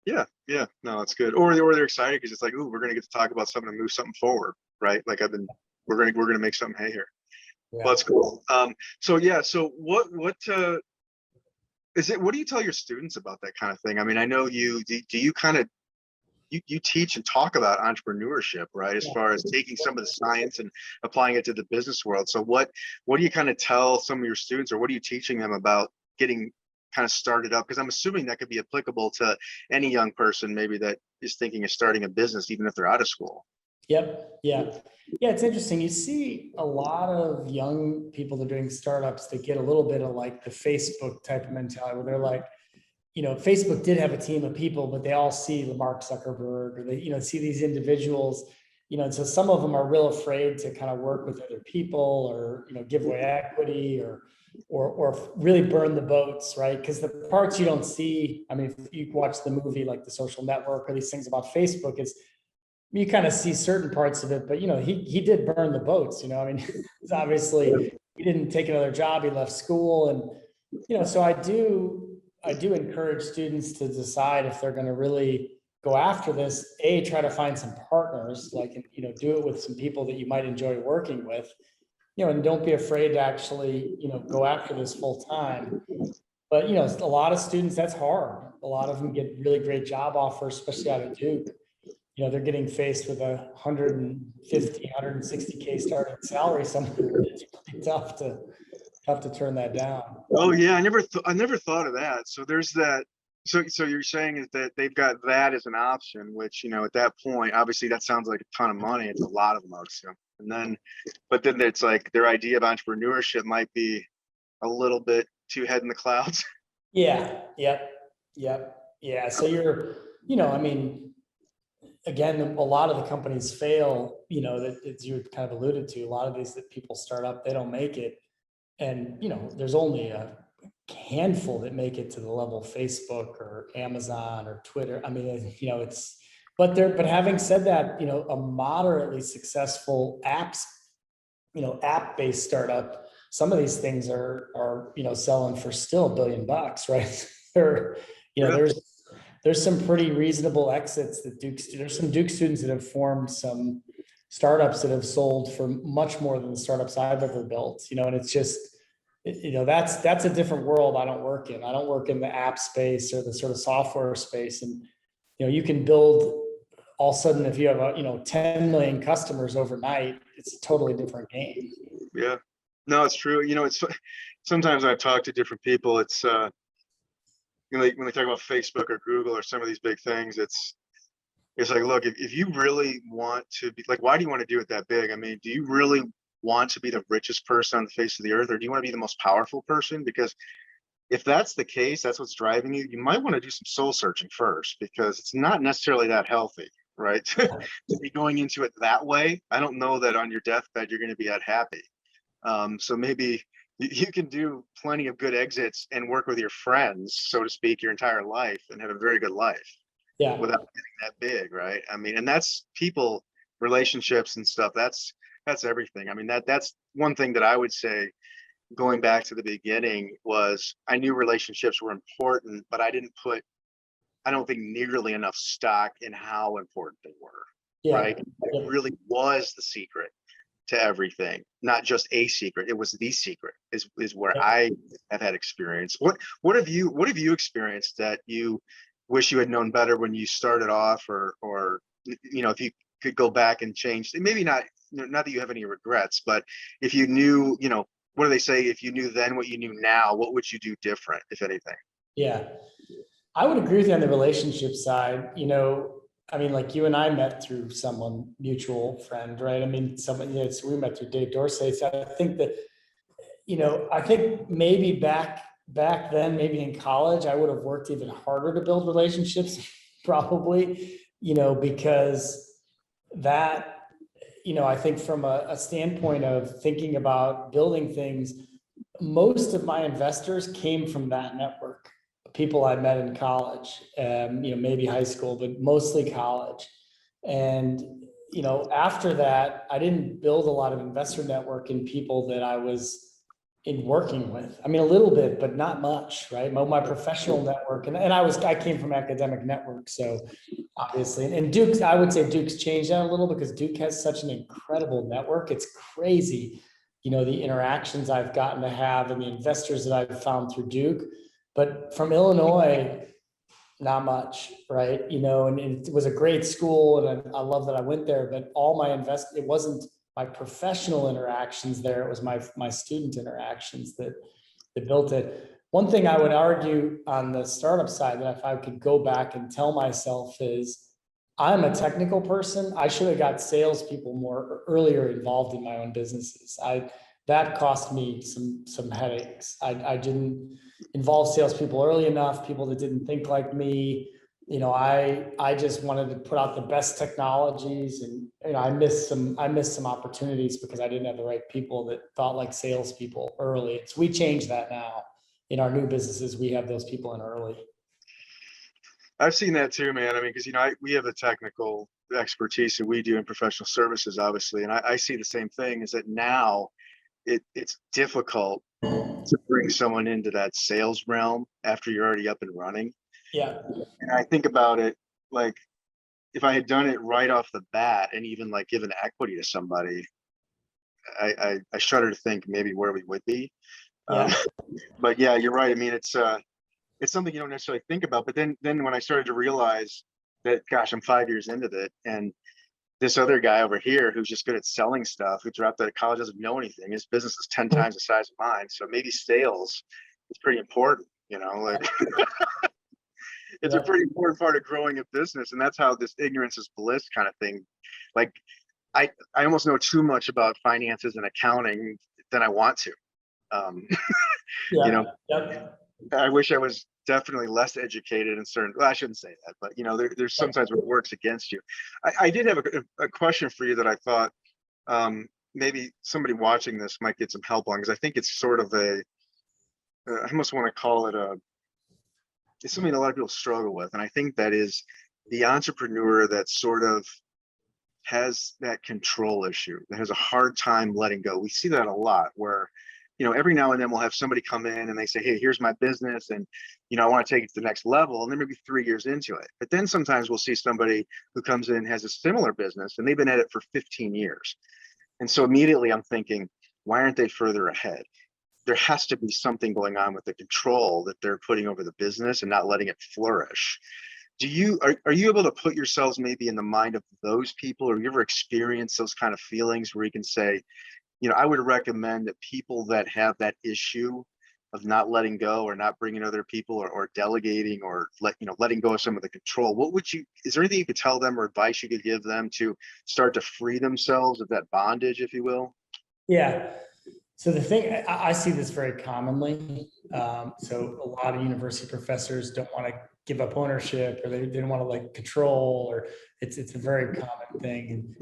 Yeah, no, it's good. Or they're excited because it's like, ooh, we're gonna get to talk about something and move something forward, right? Like we're gonna make something hay here. Well, Yeah. that's cool. So yeah, so what is it? What do you tell your students about that kind of thing? I mean, I know do you kind of you teach and talk about entrepreneurship, right? As Yeah. far as taking some of the science and applying it to the business world. So what do you kind of tell some of your students, or what are you teaching them about getting kind of started up? Because I'm assuming that could be applicable to any young person maybe that is thinking of starting a business, even if they're out of school. Yep. Yeah. Yeah. It's interesting. You see a lot of young people that are doing startups that get a little bit of like the Facebook type of mentality where they're like, Facebook did have a team of people, but they all see Mark Zuckerberg, or they, see these individuals, and so some of them are real afraid to kind of work with other people, or, give away equity, or really burn the boats, right? Because the parts you don't see, I mean, if you watch the movie like The Social Network or these things about Facebook, is you kind of see certain parts of it, but he did burn the boats. I mean, it's obviously he didn't take another job, he left school, and so I do encourage students to decide if they're going to really go after this. Try to find some partners, like, do it with some people that you might enjoy working with, and don't be afraid to actually, go after this full time. But, a lot of students, that's hard. A lot of them get really great job offers, especially out of Duke. They're getting faced with 150, 160K starting salary somewhere. It's really tough to turn that down. Oh yeah, I never thought of that. So there's that. So you're saying is that they've got that as an option, which at that point, obviously that sounds like a ton of money. It's a lot of them, I would assume. And then, but then it's like their idea of entrepreneurship might be a little bit too head in the clouds. Yeah, yep, yep, yeah. So I mean, again, a lot of the companies fail, that as you kind of alluded to, a lot of these that people start up, they don't make it. And, there's only a handful that make it to the level of Facebook or Amazon or Twitter. I mean, but having said that, a moderately successful app-based startup, some of these things are selling for still $1 billion, right? There, Yeah. there's some pretty reasonable exits that there's some Duke students that have formed some startups that have sold for much more than the startups I've ever built, and it's just, that's a different world I don't work in. I don't work in the app space or the sort of software space. And, you can build all of a sudden, if you have 10 million customers overnight, it's a totally different game. Yeah. No, it's true. It's sometimes when I talk to different people, it's when they talk about Facebook or Google or some of these big things, it's like, look, if you really want to be like, why do you want to do it that big? I mean, do you really want to be the richest person on the face of the earth, or do you want to be the most powerful person? Because if that's the case, that's what's driving you, you might want to do some soul searching first, because it's not necessarily that healthy, right? To be going into it that way. I don't know that on your deathbed you're going to be that happy. So maybe you can do plenty of good exits and work with your friends, so to speak, your entire life, and have a very good life Yeah. without getting that big, right? I mean, and that's people, relationships and stuff. That's everything. I mean, that's one thing that I would say, going back to the beginning, was I knew relationships were important, but I don't think nearly enough stock in how important they were. Yeah. Right? It really was the secret to everything, not just a secret. It was the secret is where I have had experience. What have you experienced that you wish you had known better when you started off, or if you could go back and change, maybe not that you have any regrets, but if you knew, what do they say? If you knew then what you knew now, what would you do different, if anything? Yeah. I would agree with you on the relationship side. I mean, like you and I met through someone, mutual friend, right? I mean, so we met through Dave Dorsey. So I think that, I think maybe back then, maybe in college, I would have worked even harder to build relationships, probably, because that, I think from a standpoint of thinking about building things, most of my investors came from that network. People I met in college, maybe high school, but mostly college. And, after that, I didn't build a lot of investor network in people that I was in working with. I mean, a little bit, but not much, right? My professional network, and I came from academic network, so obviously, and Duke's, I would say Duke's changed that a little because Duke has such an incredible network. It's crazy, the interactions I've gotten to have and the investors that I've found through Duke. But from Illinois, not much, right? And it was a great school, and I love that I went there. But all my it wasn't my professional interactions there; it was my student interactions that built it. One thing I would argue on the startup side that if I could go back and tell myself is, I'm a technical person. I should have got salespeople more earlier involved in my own businesses. That cost me some headaches. I didn't involve salespeople early enough, people that didn't think like me. I just wanted to put out the best technologies, and I missed some opportunities because I didn't have the right people that thought like salespeople early. So we changed that now. In our new businesses, we have those people in early. I've seen that too, man. I mean, because we have the technical expertise that we do in professional services, obviously, and I see the same thing. Is that now it's difficult to bring someone into that sales realm after you're already up and running. Yeah. And I think about it like, if I had done it right off the bat and even like given equity to somebody, I shudder to think maybe where we would be. Yeah. But yeah, you're right. I mean, it's something you don't necessarily think about. But then when I started to realize that, gosh, I'm 5 years into it, and this other guy over here who's just good at selling stuff, who dropped out of college, doesn't know anything. His business is 10 times the size of mine. So maybe sales is pretty important, like it's a pretty important part of growing a business. And that's how this ignorance is bliss kind of thing. Like I almost know too much about finances and accounting than I want to. I wish I was definitely less educated in certain, well, I shouldn't say that, but there's sometimes where it works against you. I did have a question for you that I thought maybe somebody watching this might get some help on, because I think it's sort of I almost want to call it it's something that a lot of people struggle with. And I think that is the entrepreneur that sort of has that control issue, that has a hard time letting go. We see that a lot where, every now and then we'll have somebody come in and they say, hey, here's my business, and, I want to take it to the next level. And they're maybe 3 years into it. But then sometimes we'll see somebody who comes in, has a similar business, and they've been at it for 15 years. And so immediately I'm thinking, why aren't they further ahead? There has to be something going on with the control that they're putting over the business and not letting it flourish. Are you able to put yourselves maybe in the mind of those people, or you ever experience those kind of feelings where you can say, I would recommend that people that have that issue of not letting go, or not bringing other people, or delegating, or letting go of some of the control, is there anything you could tell them, or advice you could give them to start to free themselves of that bondage, if you will? Yeah. So the thing, I see this very commonly. So a lot of university professors don't want to give up ownership, or they didn't want to like control, or it's a very common thing. And,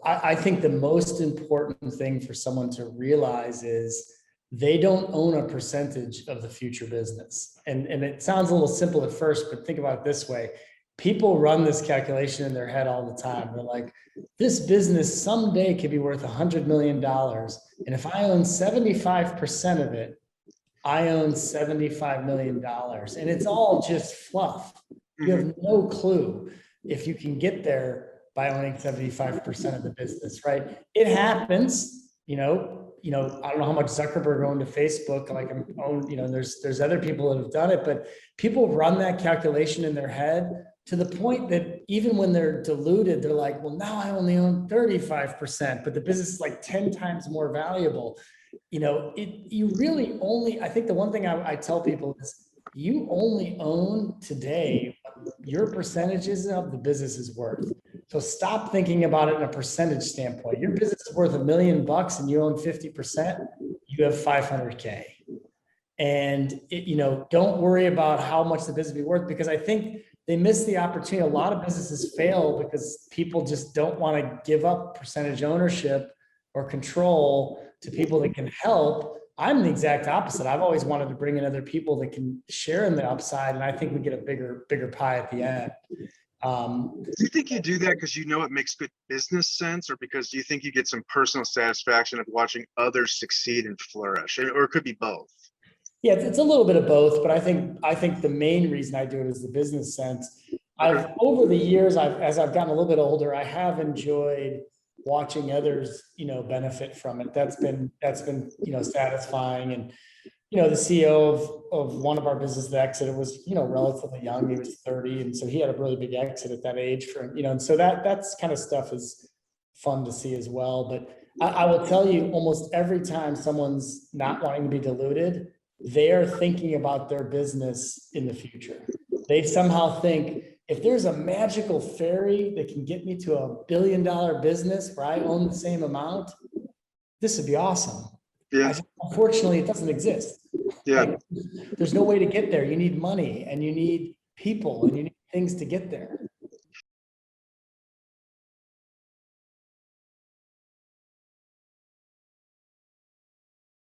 I think the most important thing for someone to realize is they don't own a percentage of the future business. And it sounds a little simple at first, but think about it this way. People run this calculation in their head all the time. They're like, this business someday could be worth $100 million. And if I own 75% of it, I own $75 million. And it's all just fluff. You have no clue if you can get there by owning 75% of the business, right? It happens, I don't know how much Zuckerberg owned to Facebook. Like there's other people that have done it, but people run that calculation in their head to the point that even when they're diluted, they're like, well, now I only own 35%, but the business is like 10 times more valuable. You really only, I think the one thing I tell people is, you only own today what your percentages of the business is worth. So stop thinking about it in a percentage standpoint. Your business is worth $1 million and you own 50%, you have 500K. And don't worry about how much the business will be worth, because I think they miss the opportunity. A lot of businesses fail because people just don't want to give up percentage ownership or control to people that can help. I'm the exact opposite. I've always wanted to bring in other people that can share in the upside, and I think we get a bigger pie at the end. Do you think you do that because you know it makes good business sense, or because you think you get some personal satisfaction of watching others succeed and flourish, or it could be both? Yeah, it's a little bit of both, but I think the main reason I do it is the business sense. I've over the years, as I've gotten a little bit older, I have enjoyed watching others, benefit from it. That's been satisfying. And the CEO of one of our businesses that exited was, relatively young. He was 30. And so he had a really big exit at that age and so that's kind of stuff is fun to see as well. But I will tell you, almost every time someone's not wanting to be diluted, they're thinking about their business in the future. They somehow think, if there's a magical fairy that can get me to $1 billion business where I own the same amount, this would be awesome. Yeah, Unfortunately, it doesn't exist. yeah. There's no way to get there. You need money and you need people and you need things to get there.